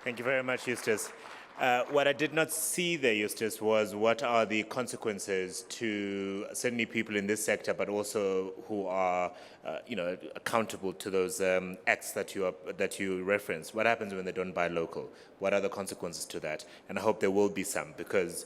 Thank you very much, Eustace. What I did not see there, Eustace, was what are the consequences to certainly people in this sector, but also who are, accountable to those acts that you reference. What happens when they don't buy local? What are the consequences to that? And I hope there will be some, because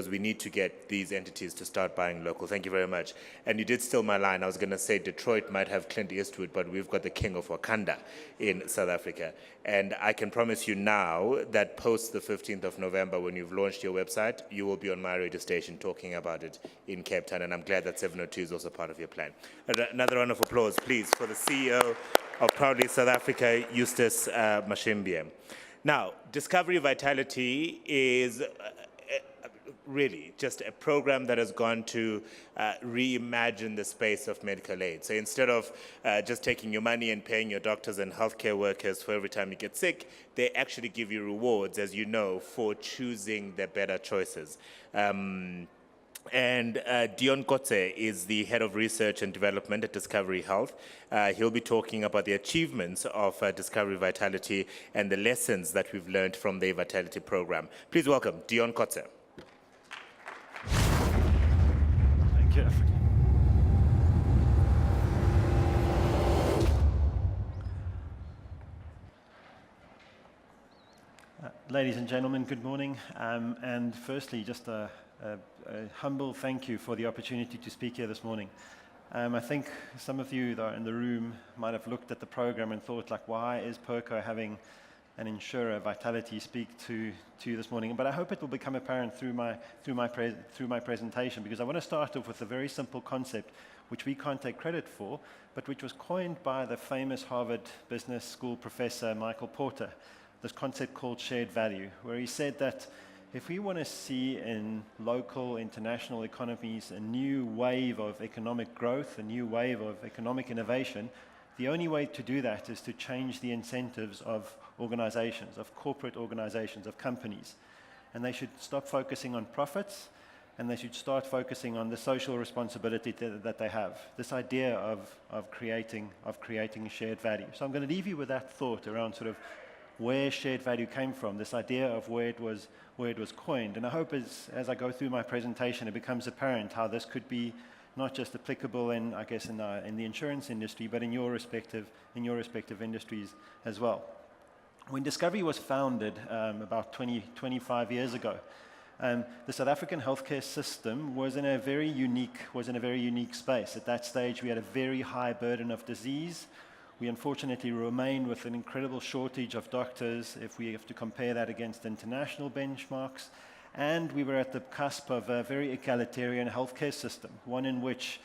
we need to get these entities to start buying local. Thank you very much. And you did steal my line. I was going to say Detroit might have Clint Eastwood, but we've got the king of Wakanda in South Africa. And I can promise you now that post the 15th of November, when you've launched your website, you will be on my radio station talking about it in Cape Town. And I'm glad that 702 is also part of your plan. Another round of applause, please, for the CEO of Proudly South Africa, Eustace Mashimbie. Now, Discovery Vitality is really just a program that has gone to reimagine the space of medical aid. So instead of just taking your money and paying your doctors and healthcare workers for every time you get sick, they actually give you rewards, as you know, for choosing the better choices. And Deon Kotze is the head of research and development at Discovery Health. He'll be talking about the achievements of Discovery Vitality and the lessons that we've learned from the Vitality program. Please welcome Deon Kotze. Thank you. Ladies and gentlemen, good morning. And firstly, just a humble thank you for the opportunity to speak here this morning. I think some of you that are in the room might have looked at the program and thought, like, why is PURCO having an insurer, Vitality, speak to you this morning? But I hope it will become apparent through my presentation, because I want to start off with a very simple concept, which we can't take credit for, but which was coined by the famous Harvard Business School professor Michael Porter, this concept called shared value, where he said that if we want to see in local, international economies a new wave of economic growth, a new wave of economic innovation, the only way to do that is to change the incentives of organizations, of corporate organizations, of companies. And they should stop focusing on profits, and they should start focusing on the social responsibility that they have, this idea of creating shared value. So I'm going to leave you with that thought around sort of where shared value came from, this idea of where it was coined. And I hope as I go through my presentation, it becomes apparent how this could be not just applicable in, I guess, in the insurance industry, but in your respective industries as well. When Discovery was founded about 25 years ago, the South African healthcare system was in a very unique space. At that stage, we had a very high burden of disease. We unfortunately remain with an incredible shortage of doctors if we have to compare that against international benchmarks. And we were at the cusp of a very egalitarian healthcare system, one in which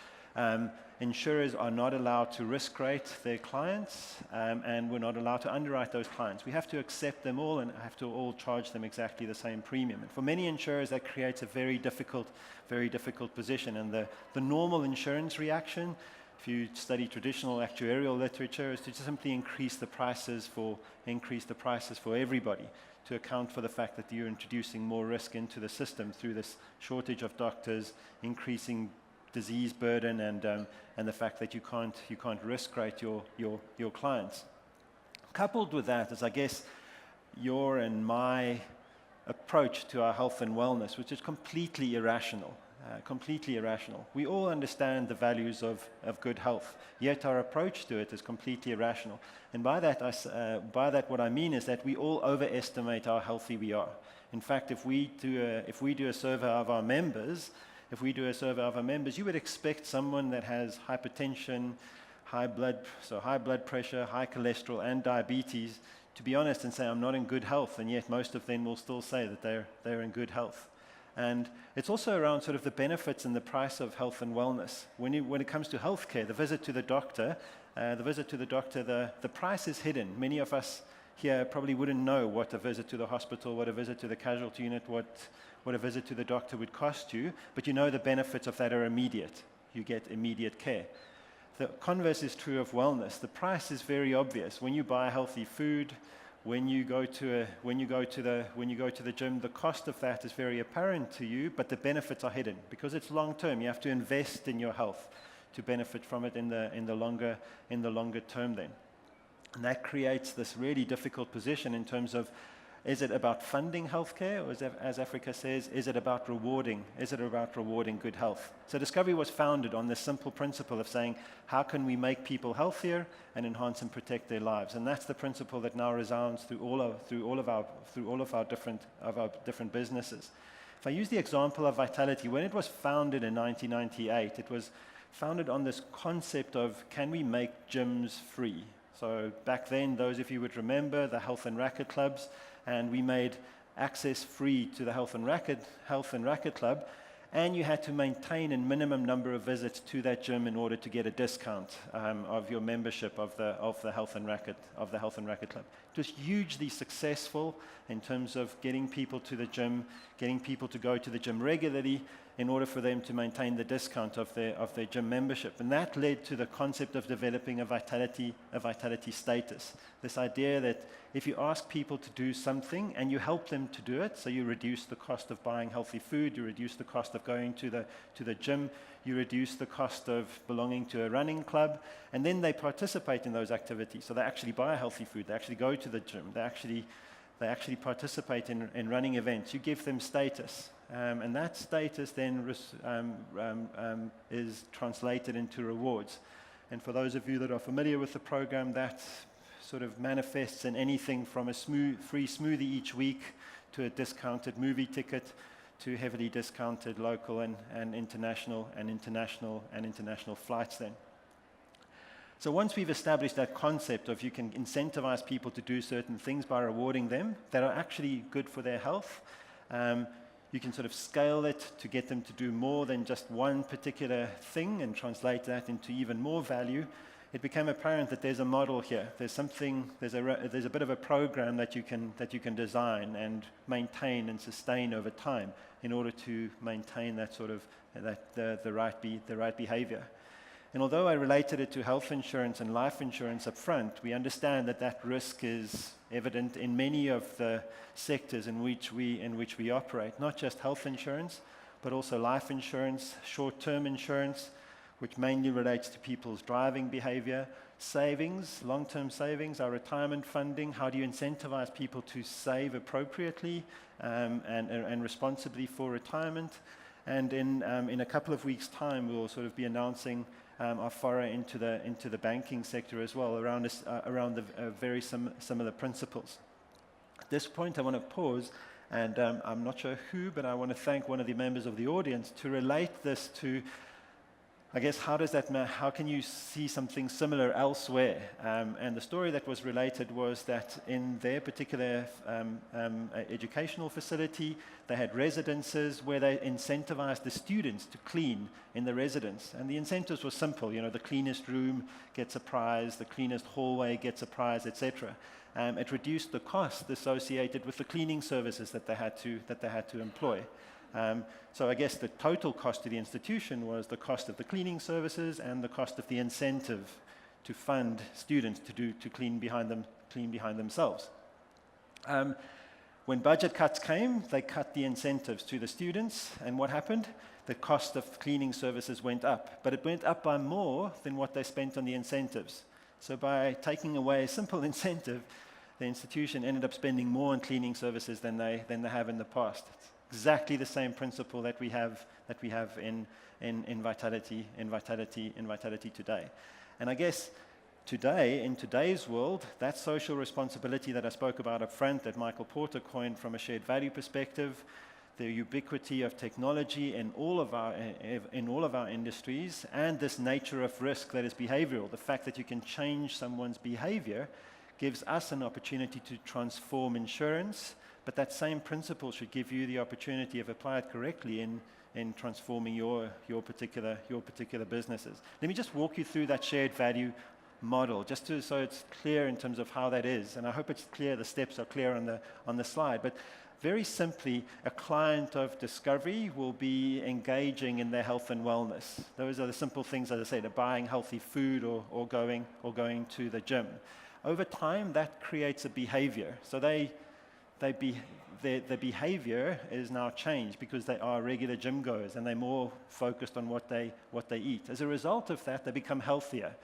insurers are not allowed to risk rate their clients, and we're not allowed to underwrite those clients. We have to accept them all and have to all charge them exactly the same premium. And for many insurers, that creates a very difficult position. And the normal insurance reaction, if you study traditional actuarial literature, is to simply increase the prices for everybody, to account for the fact that you're introducing more risk into the system through this shortage of doctors, increasing disease burden, and the fact that you can't risk rate your clients. Coupled with that is, I guess, your and my approach to our health and wellness, which is completely irrational. We all understand the values of good health, yet our approach to it is completely irrational. And by that, what I mean is that we all overestimate how healthy we are. In fact, if we do a survey of our members, you would expect someone that has hypertension, high blood pressure, high cholesterol, and diabetes to be honest and say, I'm not in good health, and yet most of them will still say that they're in good health. And it's also around sort of the benefits and the price of health and wellness. When it comes to healthcare, the visit to the doctor, the price is hidden. Many of us here probably wouldn't know what a visit to the hospital, what a visit to the casualty unit, what a visit to the doctor would cost you, but you know the benefits of that are immediate. You get immediate care. The converse is true of wellness. The price is very obvious. When you buy healthy food, when you go to the gym, the cost of that is very apparent to you, but the benefits are hidden because it's long term. You have to invest in your health to benefit from it in the longer term then. And that creates this really difficult position in terms of Is it about funding healthcare, or as Africa says, is it about rewarding? Is it about rewarding good health? So Discovery was founded on this simple principle of saying, how can we make people healthier and enhance and protect their lives? And that's the principle that now resounds through all of our different businesses. If I use the example of Vitality, when it was founded in 1998, it was founded on this concept of, can we make gyms free? So back then, those of you would remember the health and racket clubs, and we made access free to the health and racket club, and you had to maintain a minimum number of visits to that gym in order to get a discount of your membership of the health and racket club. It was hugely successful in terms of getting people to the gym, getting people to go to the gym regularly in order for them to maintain the discount of their gym membership. And that led to the concept of developing a vitality status. This idea that if you ask people to do something and you help them to do it, so you reduce the cost of buying healthy food, you reduce the cost of going to the gym, you reduce the cost of belonging to a running club, and then they participate in those activities. So they actually buy healthy food, they actually go to the gym, they actually participate in running events. You give them status. And that status then is translated into rewards. And for those of you that are familiar with the program, that sort of manifests in anything from a free smoothie each week to a discounted movie ticket to heavily discounted local and international flights then. So once we've established that concept of you can incentivize people to do certain things by rewarding them that are actually good for their health, you can sort of scale it to get them to do more than just one particular thing and translate that into even more value. It became apparent that there's a model here. There's a bit of a program that you can design and maintain and sustain over time in order to maintain that sort of the right behavior. And although I related it to health insurance and life insurance up front, we understand that risk is evident in many of the sectors in which we operate, not just health insurance, but also life insurance, short-term insurance, which mainly relates to people's driving behavior, savings, long-term savings, our retirement funding, how do you incentivize people to save appropriately and responsibly for retirement. And in a couple of weeks' time, we'll sort of be announcing our foray into the banking sector as well, around the very similar principles. At this point, I want to pause, and I'm not sure who, but I want to thank one of the members of the audience to relate this to, I guess, how can you see something similar elsewhere? And the story that was related was that in their particular educational facility, they had residences where they incentivized the students to clean in the residence. And the incentives were simple, the cleanest room gets a prize, the cleanest hallway gets a prize, etc. It reduced the cost associated with the cleaning services that they had to employ. So I guess the total cost to the institution was the cost of the cleaning services and the cost of the incentive to fund students to clean behind themselves. When budget cuts came, they cut the incentives to the students, and what happened? The cost of cleaning services went up, but it went up by more than what they spent on the incentives. So by taking away a simple incentive, the institution ended up spending more on cleaning services than they have in the past. Exactly the same principle that we have in Vitality today. And I guess today, in today's world, that social responsibility that I spoke about up front, that Michael Porter coined from a shared value perspective, the ubiquity of technology in all of our industries, and this nature of risk that is behavioral, the fact that you can change someone's behavior, gives us an opportunity to transform insurance. But that same principle should give you the opportunity, if applied correctly, in transforming your particular businesses. Let me just walk you through that shared value model, so it's clear in terms of how that is. And I hope it's clear, the steps are clear on the slide. But very simply, a client of Discovery will be engaging in their health and wellness. Those are the simple things, as I said, buying healthy food or going to the gym. Over time, that creates a behavior. So their behavior is now changed because they are regular gym goers and they're more focused on what they eat. As a result of that, they become healthier.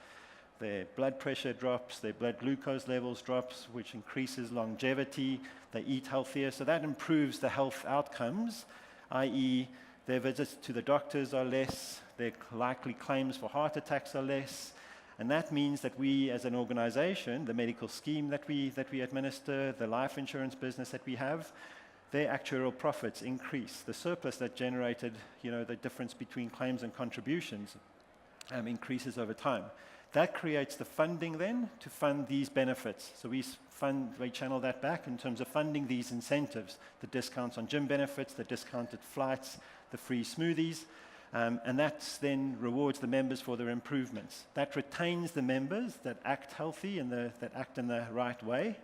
their blood pressure drops, their blood glucose levels drops, which increases longevity. They eat healthier, so that improves the health outcomes, i.e. their visits to the doctors are less, their likely claims for heart attacks are less, and that means that we as an organization, the medical scheme that we administer, the life insurance business that we have, their actuarial profits increase. The surplus that generated, the difference between claims and contributions increases over time. That creates the funding then to fund these benefits. So we channel that back in terms of funding these incentives, the discounts on gym benefits, the discounted flights, the free smoothies, and that then rewards the members for their improvements. That retains the members that act healthy and that act in the right way,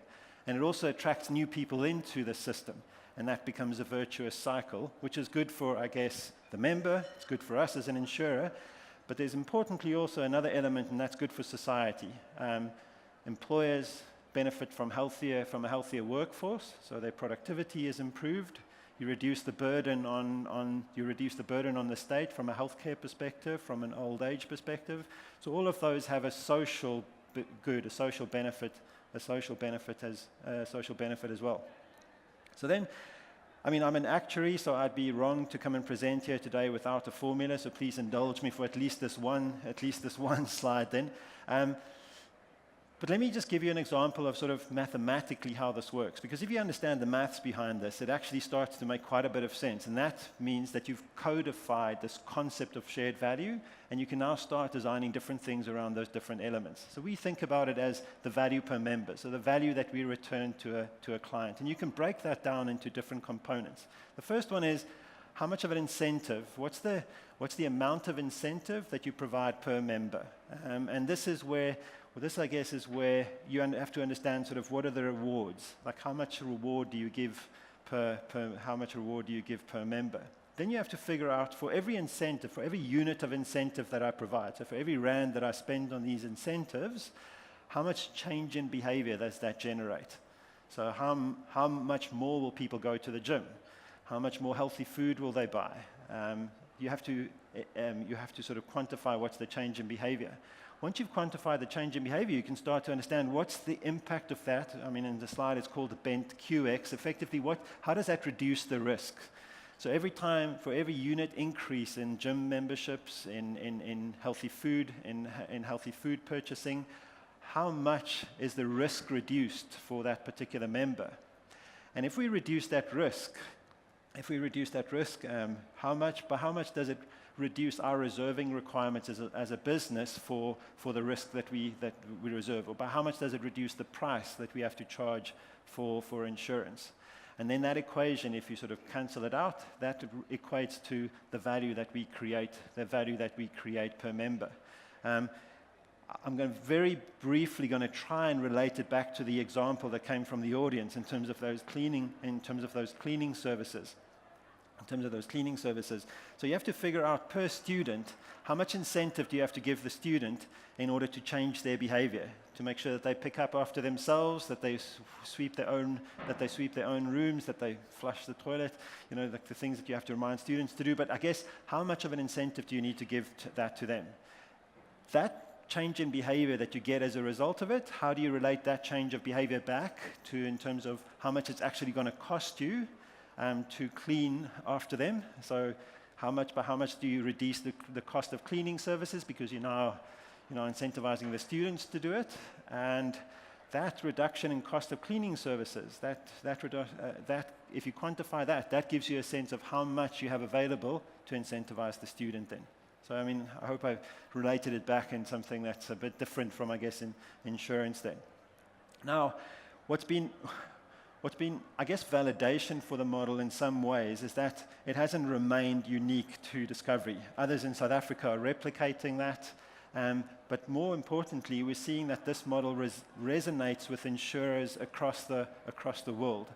and it also attracts new people into the system, and that becomes a virtuous cycle, which is good for, I guess, the member, it's good for us as an insurer, but there's importantly also another element, and that's good for society. Employers benefit from a healthier workforce, so their productivity is improved. You reduce the burden on the state from a healthcare perspective, from an old age perspective. So all of those have a social good, a social benefit as well. So then, I'm an actuary, so I'd be wrong to come and present here today without a formula, so please indulge me for at least this one slide then. But let me just give you an example of sort of mathematically how this works, because if you understand the maths behind this, it actually starts to make quite a bit of sense, and that means that you've codified this concept of shared value, and you can now start designing different things around those different elements. So we think about it as the value per member, so the value that we return to a client, and you can break that down into different components. The first one is, how much of an incentive, what's the amount of incentive that you provide per member? And this is where, I guess, is where you have to understand sort of what are the rewards, like how much reward do you give per member? Then you have to figure out for every incentive, for every unit of incentive that I provide, so for every rand that I spend on these incentives, how much change in behavior does that generate? So how much more will people go to the gym? How much more healthy food will they buy? You have to sort of quantify what's the change in behavior. Once you've quantified the change in behavior, you can start to understand what's the impact of that. In the slide it's called the bent QX. Effectively, how does that reduce the risk? So for every unit increase in gym memberships, in healthy food, in healthy food purchasing, how much is the risk reduced for that particular member? And if we reduce that risk, how much does it reduce our reserving requirements as a business for the risk that we reserve, or by how much does it reduce the price that we have to charge for insurance? And then that equation, if you sort of cancel it out, that equates to the value that we create per member. I'm very briefly going to try and relate it back to the example that came from the audience in terms of those cleaning services. So you have to figure out per student, how much incentive do you have to give the student in order to change their behavior, to make sure that they pick up after themselves, that they sweep their own rooms, that they flush the toilet, like the things that you have to remind students to do. But I guess, how much of an incentive do you need to give that to them? That change in behavior that you get as a result of it, how do you relate that change of behavior back to in terms of how much it's actually going to cost you to clean after them? So how much do you reduce the cost of cleaning services, because you're now incentivizing the students to do it? And that reduction in cost of cleaning services, that if you quantify that gives you a sense of how much you have available to incentivize the student then. So I hope I've related it back in something that's a bit different from, I guess, in insurance then. Now, what's been, I guess, validation for the model in some ways is that it hasn't remained unique to Discovery. Others in South Africa are replicating that, but more importantly, we're seeing that this model resonates with insurers across the world.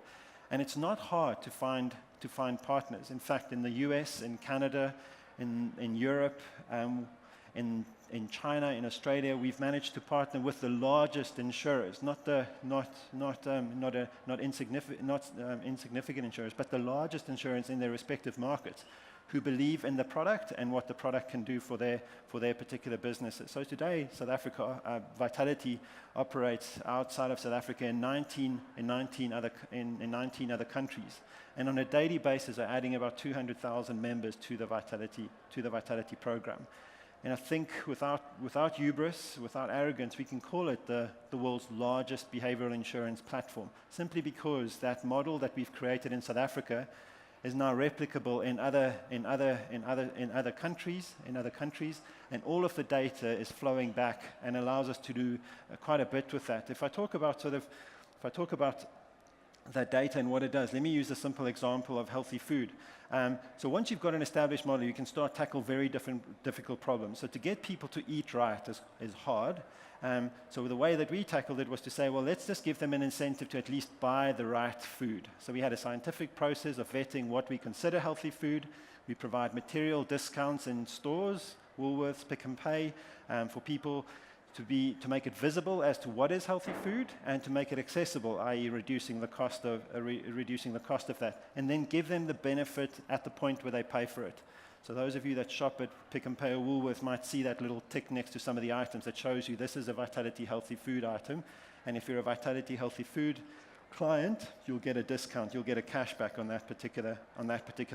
And it's not hard to find partners. In fact, in the US, in Canada, in Europe, in China, in Australia, we've managed to partner with the largest insurers, not insignificant insurers, but the largest insurers in their respective markets, who believe in the product and what the product can do for their particular businesses. So today, South Africa, Vitality operates outside of South Africa in 19 other countries. And on a daily basis, are adding about 200,000 members to the Vitality program. And I think without hubris, without arrogance, we can call it the world's largest behavioral insurance platform, simply because that model that we've created in South Africa is now replicable in other countries, and all of the data is flowing back and allows us to do quite a bit with that. If I talk about that data and what it does, let me use a simple example of healthy food. So once you've got an established model, you can start tackle very difficult problems. So to get people to eat right is hard. So the way that we tackled it was to say, well, let's just give them an incentive to at least buy the right food. So we had a scientific process of vetting what we consider healthy food. We provide material discounts in stores, Woolworths, Pick and Pay, for people to make it visible as to what is healthy food and to make it accessible, i.e. reducing the cost of that, and then give them the benefit at the point where they pay for it. So those of you that shop at Pick and Pay or Woolworths might see that little tick next to some of the items that shows you this is a Vitality Healthy Food item, and if you're a Vitality Healthy Food client, you'll get a discount, you'll get a cashback on that particular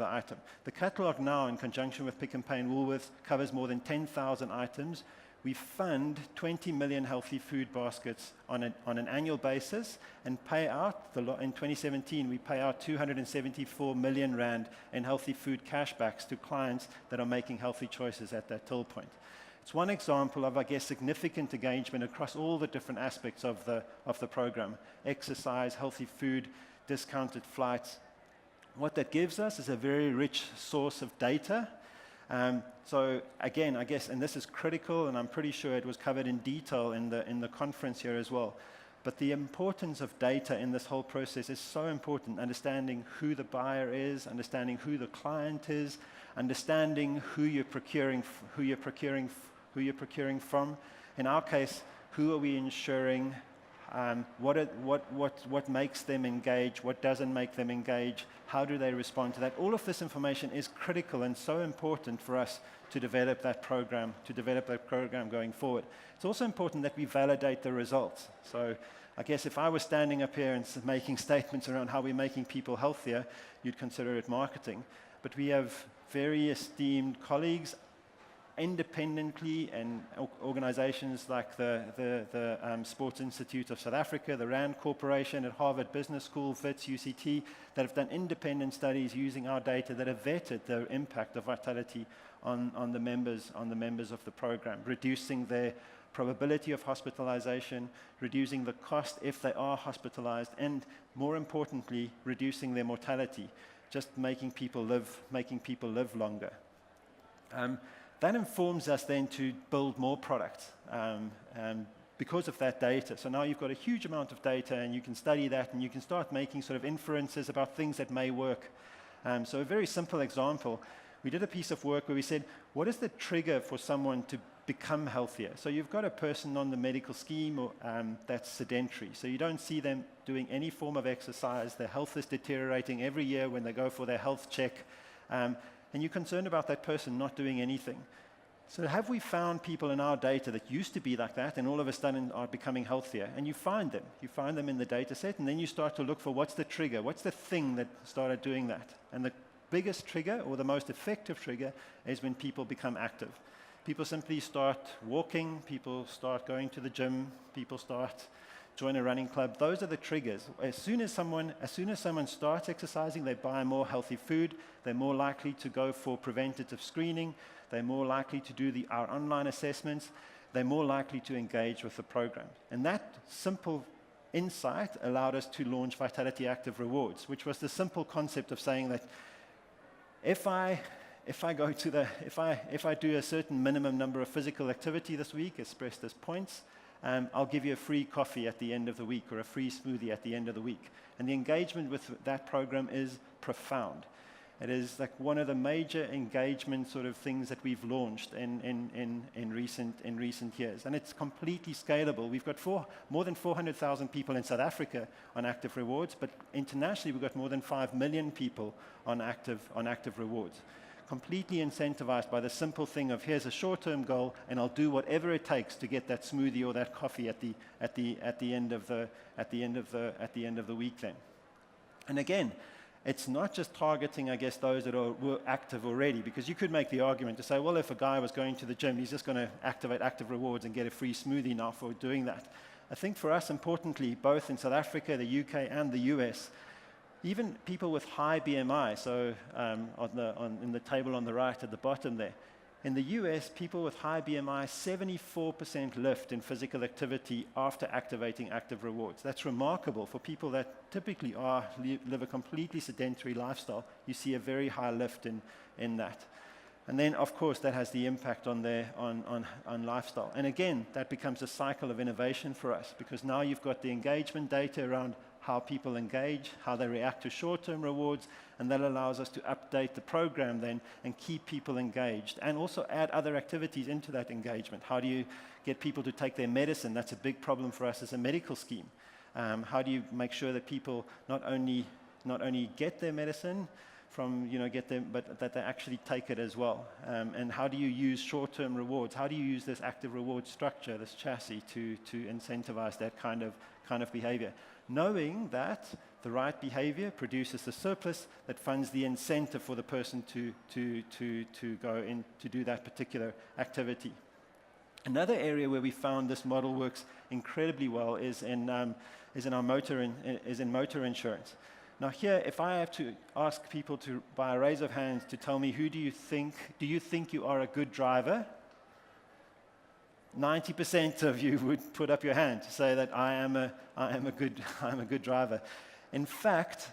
item. The catalog now, in conjunction with Pick and Pay and Woolworths, covers more than 10,000 items. We fund 20 million healthy food baskets on an annual basis and pay out, in 2017, we pay out 274 million rand in healthy food cashbacks to clients that are making healthy choices at that till point. It's one example of, I guess, significant engagement across all the different aspects of the program. Exercise, healthy food, discounted flights. What that gives us is a very rich source of data. So again, I guess, and this is critical, and I'm pretty sure it was covered in detail in the conference here as well. But the importance of data in this whole process is so important. Understanding who the buyer is, understanding who the client is, understanding who you're procuring from. In our case, who are we insuring? What makes them engage? What doesn't make them engage? How do they respond to that? All of this information is critical and so important for us to develop that program going forward. It's also important that we validate the results. So I guess if I was standing up here and making statements around how we're making people healthier, you'd consider it marketing. But we have very esteemed colleagues independently, and organizations like the Sports Institute of South Africa, the RAND Corporation at Harvard Business School, WITS, UCT, that have done independent studies using our data that have vetted the impact of Vitality on the members of the program, reducing their probability of hospitalization, reducing the cost if they are hospitalized, and more importantly, reducing their mortality, just making people live longer. That informs us then to build more products because of that data. So now you've got a huge amount of data, and you can study that, and you can start making sort of inferences about things that may work. So a very simple example, we did a piece of work where we said, what is the trigger for someone to become healthier? So you've got a person on the medical scheme that's sedentary. So you don't see them doing any form of exercise. Their health is deteriorating every year when they go for their health check. And you're concerned about that person not doing anything. So have we found people in our data that used to be like that and all of a sudden are becoming healthier? And you find them. You find them in the data set, and then you start to look for what's the trigger, what's the thing that started doing that? And the biggest trigger, or the most effective trigger, is when people become active. People simply start walking, people start going to the gym, people start join a running club. Those are the triggers. As soon as someone starts exercising, they buy more healthy food, they're more likely to go for preventative screening, they're more likely to do our online assessments, they're more likely to engage with the program. And that simple insight allowed us to launch Vitality Active Rewards, which was the simple concept of saying that if I do a certain minimum number of physical activity this week, expressed as points, I'll give you a free coffee at the end of the week, or a free smoothie at the end of the week. And the engagement with that program is profound. It is like one of the major engagement sort of things that we've launched in recent years. And it's completely scalable. We've got more than 400,000 people in South Africa on Active Rewards, but internationally we've got more than 5 million people on Active Rewards. completely incentivized by the simple thing of here's a short-term goal, and I'll do whatever it takes to get that smoothie or that coffee at the end of the week then. And again, it's not just targeting, I guess, those that were active already, because you could make the argument to say, well, if a guy was going to the gym, he's just going to activate active rewards and get a free smoothie now for doing that. I think for us, importantly, both in South Africa, the UK, and the US, even people with high BMI, so in the table on the right at the bottom there, in the US, people with high BMI, 74% lift in physical activity after activating active rewards. That's remarkable for people that typically live a completely sedentary lifestyle. You see a very high lift in that. And then, of course, that has the impact on lifestyle. And again, that becomes a cycle of innovation for us, because now you've got the engagement data around how people engage, how they react to short-term rewards, and that allows us to update the program then and keep people engaged, and also add other activities into that engagement. How do you get people to take their medicine? That's a big problem for us as a medical scheme. How do you make sure that people not only get their medicine but that they actually take it as well? And how do you use short-term rewards? How do you use this active reward structure, this chassis, to incentivize that kind of behavior? Knowing that the right behavior produces the surplus that funds the incentive for the person to go in to do that particular activity. Another area where we found this model works incredibly well is in motor insurance. Now here, if I have to ask people by a raise of hands to tell me do you think you are a good driver? 90% of you would put up your hand to say that I am a good driver. In fact,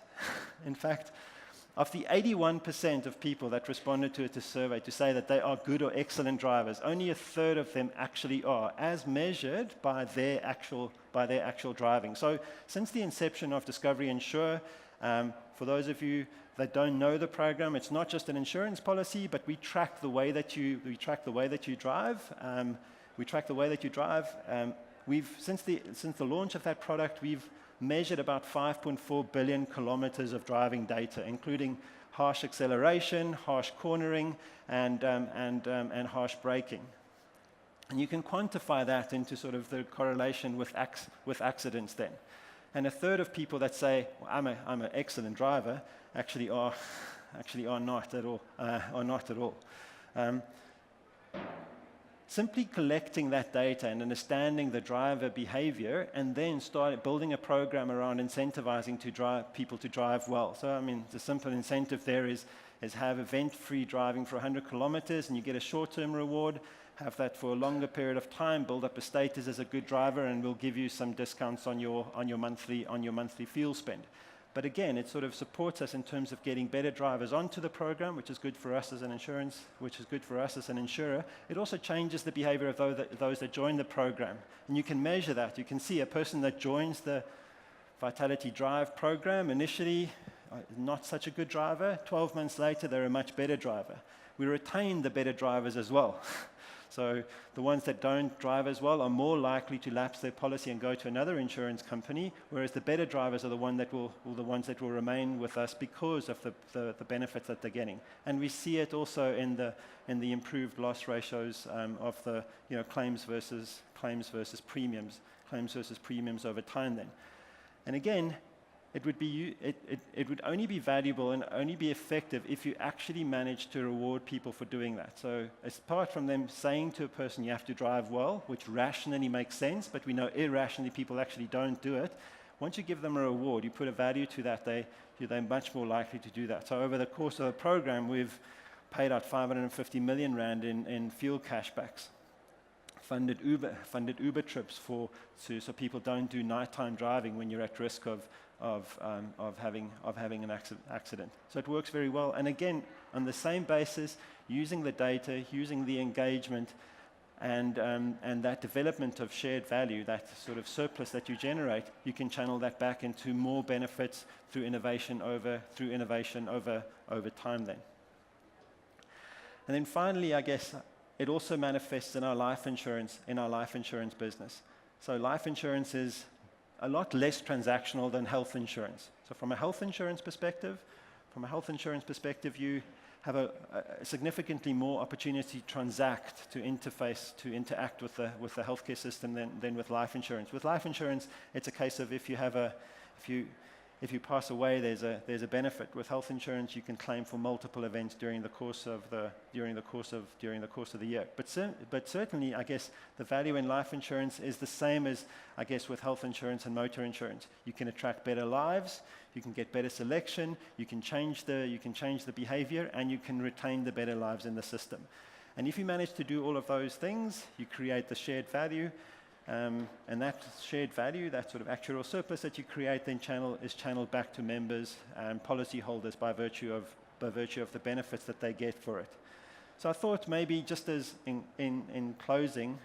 of the 81% of people that responded to the survey to say that they are good or excellent drivers, only a third of them actually are, as measured by their actual driving. So since the inception of Discovery Insure, for those of you that don't know the program, it's not just an insurance policy, but we track the way that you drive. Since the launch of that product, we've measured about 5.4 billion kilometers of driving data, including harsh acceleration, harsh cornering, and harsh braking. And you can quantify that into sort of the correlation with accidents then. And a third of people that say, well, I'm an excellent driver, actually are not at all. Simply collecting that data and understanding the driver behavior, and then start building a program around incentivizing people to drive well. So, I mean, the simple incentive there is have event-free driving for 100 kilometers, and you get a short-term reward. Have that for a longer period of time. Build up a status as a good driver, and we'll give you some discounts on your monthly fuel spend. But again, it sort of supports us in terms of getting better drivers onto the program, which is good for us as an insurance, which is good for us as an insurer. It also changes the behavior of those that join the program. And you can measure that. You can see a person that joins the Vitality Drive program initially, not such a good driver. 12 months later, they're a much better driver. We retain the better drivers as well. So the ones that don't drive as well are more likely to lapse their policy and go to another insurance company, whereas the better drivers are the ones that will remain with us because of the benefits that they're getting. And we see it also in the improved loss ratios of the claims versus premiums over time then. And again, it would only be valuable and only be effective if you actually manage to reward people for doing that. So apart from them saying to a person you have to drive well, which rationally makes sense, but we know irrationally people actually don't do it, once you give them a reward, you put a value to that, they're much more likely to do that. So over the course of the program, we've paid out 550 million rand in fuel cashbacks, funded Uber trips so people don't do nighttime driving when you're at risk of having an accident. So it works very well. And again, on the same basis, using the data, using the engagement, and that development of shared value, that sort of surplus that you generate, you can channel that back into more benefits through innovation over time then. And then finally, I guess, it also manifests in our life insurance business. So life insurance is a lot less transactional than health insurance. So from a health insurance perspective, you a significantly more opportunity to transact, to interface, to interact with the healthcare system than with life insurance. With life insurance, it's a case of if you pass away, there's a benefit. With health insurance, you can claim for multiple events during the course of the year. But certainly, I guess the value in life insurance is the same as I guess with health insurance and motor insurance. You can attract better lives, you can get better selection, you can change the behavior, and you can retain the better lives in the system. And if you manage to do all of those things, you create the shared value. And that shared value, that sort of actuarial surplus that you create, then is channeled back to members and policyholders by virtue of the benefits that they get for it. So I thought maybe just as in closing,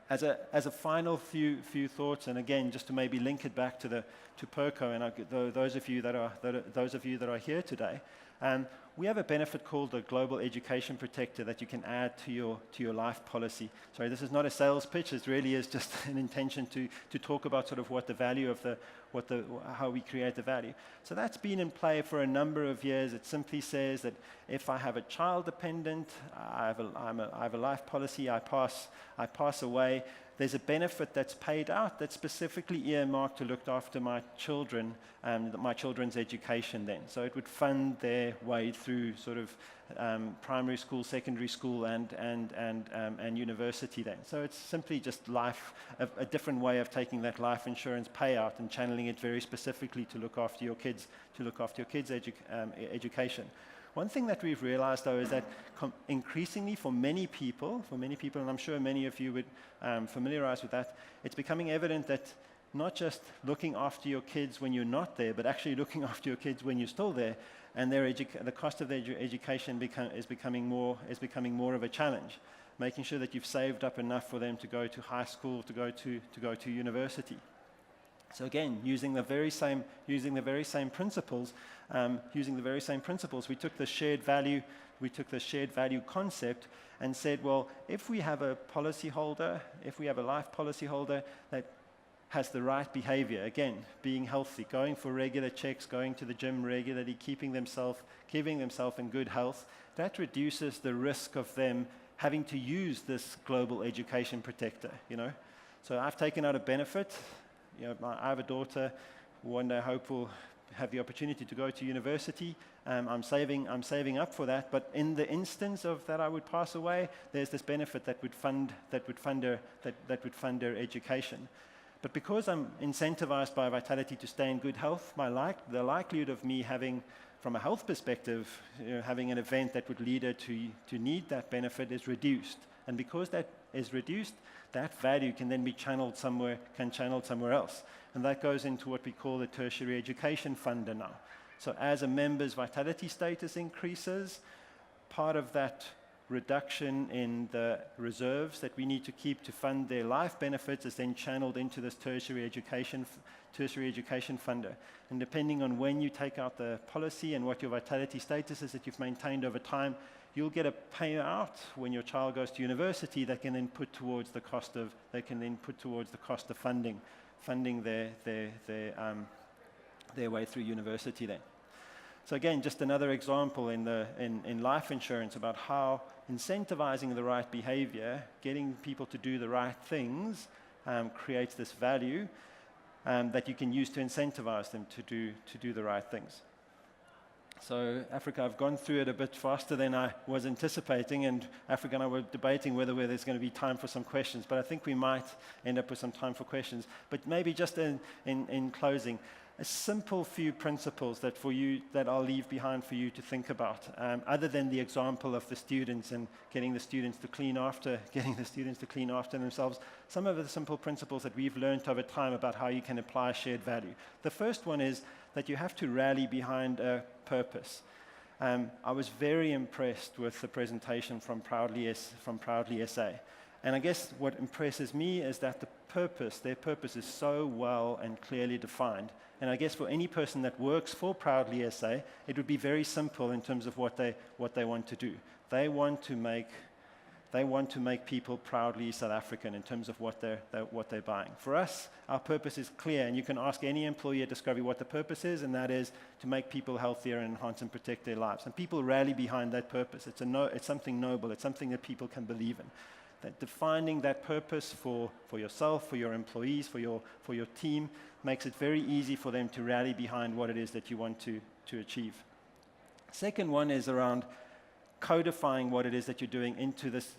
as a final few thoughts, and again just to maybe link it back to PURCO and those of you that are here today. We have a benefit called the Global Education Protector that you can add to your life policy. Sorry, this is not a sales pitch. It really is just an intention to talk about sort of what the value of how we create the value. So that's been in play for a number of years. It simply says that if I have a child dependent, I have a life policy, I pass away, there's a benefit that's paid out that's specifically earmarked to look after my children and my children's education then. So it would fund their way through sort of primary school, secondary school, and university then. So it's simply just a different way of taking that life insurance payout and channeling it very specifically to look after your kids' education. One thing that we've realized, though, is that increasingly for many people, and I'm sure many of you would familiarize with that, it's becoming evident that not just looking after your kids when you're not there, but actually looking after your kids when you're still there, and the cost of their education is becoming more of a challenge. Making sure that you've saved up enough for them to go to high school, to go to university. So again, using the very same principles, we took the shared value concept and said, well, if we have a life policyholder that has the right behavior, again, being healthy, going for regular checks, going to the gym regularly, keeping themselves in good health, that reduces the risk of them having to use this global education protector, So I've taken out a benefit. I have a daughter who one day I hope will have the opportunity to go to university. I'm saving up for that, but in the instance of that I would pass away, there's this benefit that would fund their education. But because I'm incentivized by Vitality to stay in good health, the likelihood of me having, from a health perspective, having an event that would lead her to need that benefit is reduced. And because that is reduced, that value can then be channeled somewhere else. And that goes into what we call the tertiary education funder now. So as a member's Vitality status increases, part of that reduction in the reserves that we need to keep to fund their life benefits is then channeled into this tertiary education funder. And depending on when you take out the policy and what your Vitality status is that you've maintained over time, you'll get a payout when your child goes to university that can then put towards the cost of funding their way through university then. So again, just another example in life insurance about how incentivizing the right behavior, getting people to do the right things, creates this value that you can use to incentivize them to do the right things. So Africa, I've gone through it a bit faster than I was anticipating, and Africa and I were debating whether there's going to be time for some questions, but I think we might end up with some time for questions. But maybe just in closing, a simple few principles that I'll leave behind for you to think about, other than the example of the students and getting the students to clean after themselves. Some of the simple principles that we've learned over time about how you can apply shared value. The first one is that you have to rally behind a purpose. I was very impressed with the presentation from Proudly SA. And I guess what impresses me is that their purpose is so well and clearly defined. And I guess for any person that works for Proudly SA, it would be very simple in terms of what they want to do. They want to make They want to make people proudly South African in terms of what they're buying. For us, our purpose is clear, and you can ask any employee at Discovery what the purpose is, and that is to make people healthier and enhance and protect their lives. And people rally behind that purpose. It's something noble. It's something that people can believe in. That defining that purpose for yourself, for your employees, for your team, makes it very easy for them to rally behind what it is that you want to achieve. Second one is around codifying what it is that you're doing into this,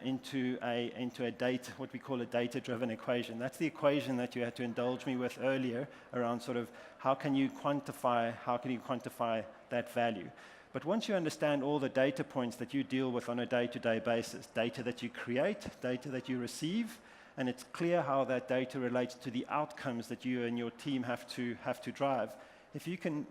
into a data, what we call a data-driven equation. That's the equation that you had to indulge me with earlier around sort of how can you quantify that value. But once you understand all the data points that you deal with on a day-to-day basis, data that you create, data that you receive, and it's clear how that data relates to the outcomes that you and your team have to drive. If you can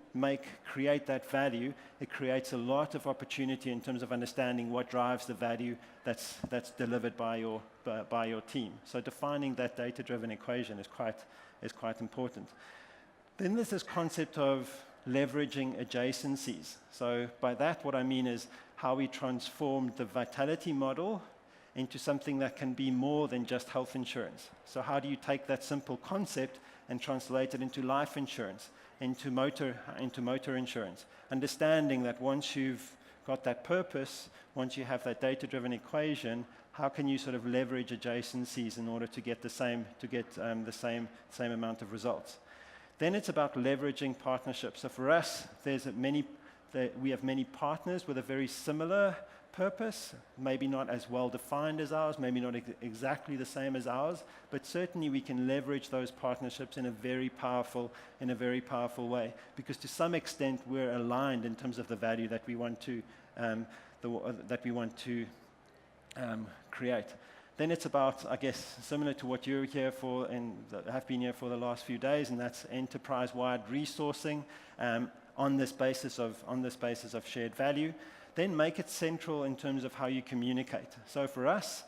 create that value, it creates a lot of opportunity in terms of understanding what drives the value that's delivered by your team. So defining that data-driven equation is quite important. Then there's this concept of leveraging adjacencies. So by that, what I mean is how we transformed the Vitality model into something that can be more than just health insurance. So how do you take that simple concept and translate it into life insurance, into motor insurance? Understanding that once you've got that purpose, once you have that data-driven equation, how can you sort of leverage adjacencies in order to get the same amount of results? Then it's about leveraging partnerships. So for us, we have many partners with a very similar purpose, maybe not as well defined as ours, maybe not exactly the same as ours, but certainly we can leverage those partnerships in a very powerful way, because to some extent we're aligned in terms of the value that we want to create. Then it's about, I guess, similar to what you're here for and have been here for the last few days, and that's enterprise-wide resourcing on this basis of shared value. Then make it central in terms of how you communicate. So for us,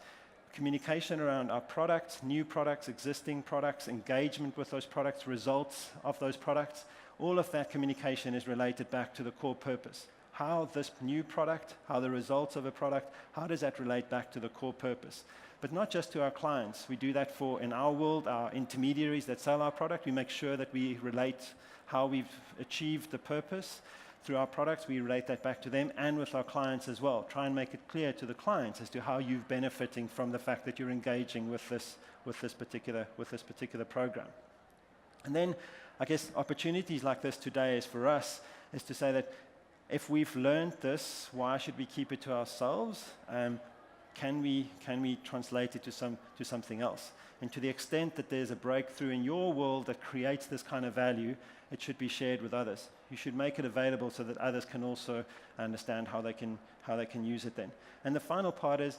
communication around our products, new products, existing products, engagement with those products, results of those products, all of that communication is related back to the core purpose. How this new product, how the results of a product, how does that relate back to the core purpose? But not just to our clients. We do that in our world, our intermediaries that sell our product. We make sure that we relate how we've achieved the purpose through our products. We relate that back to them and with our clients as well. Try and make it clear to the clients as to how you're benefiting from the fact that you're engaging with this particular program. And then, I guess, opportunities like this today is for us is to say that if we've learned this, why should we keep it to ourselves? Can we translate it to something else? And to the extent that there's a breakthrough in your world that creates this kind of value, it should be shared with others. You should make it available so that others can also understand how they can use it then. And the final part is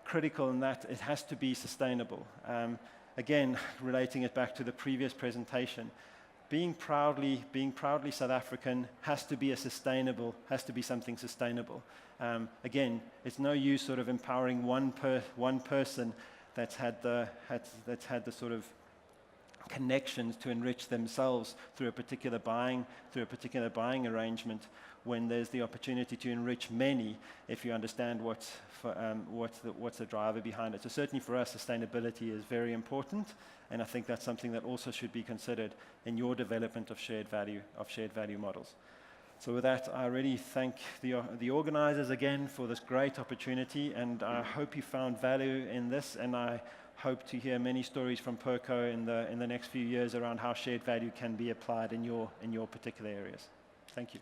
critical in that it has to be sustainable. Again, relating it back to the previous presentation, being proudly South African has to be something sustainable. Again, it's no use sort of empowering one person that's had the sort of connections to enrich themselves through a particular buying arrangement, when there's the opportunity to enrich many if you understand what's the driver behind it. So certainly for us, sustainability is very important, and I think that's something that also should be considered in your development of shared value models. So with that, I really thank the organizers again for this great opportunity, and I hope you found value in this, and I hope to hear many stories from PURCO in the next few years around how shared value can be applied in your particular areas. Thank you.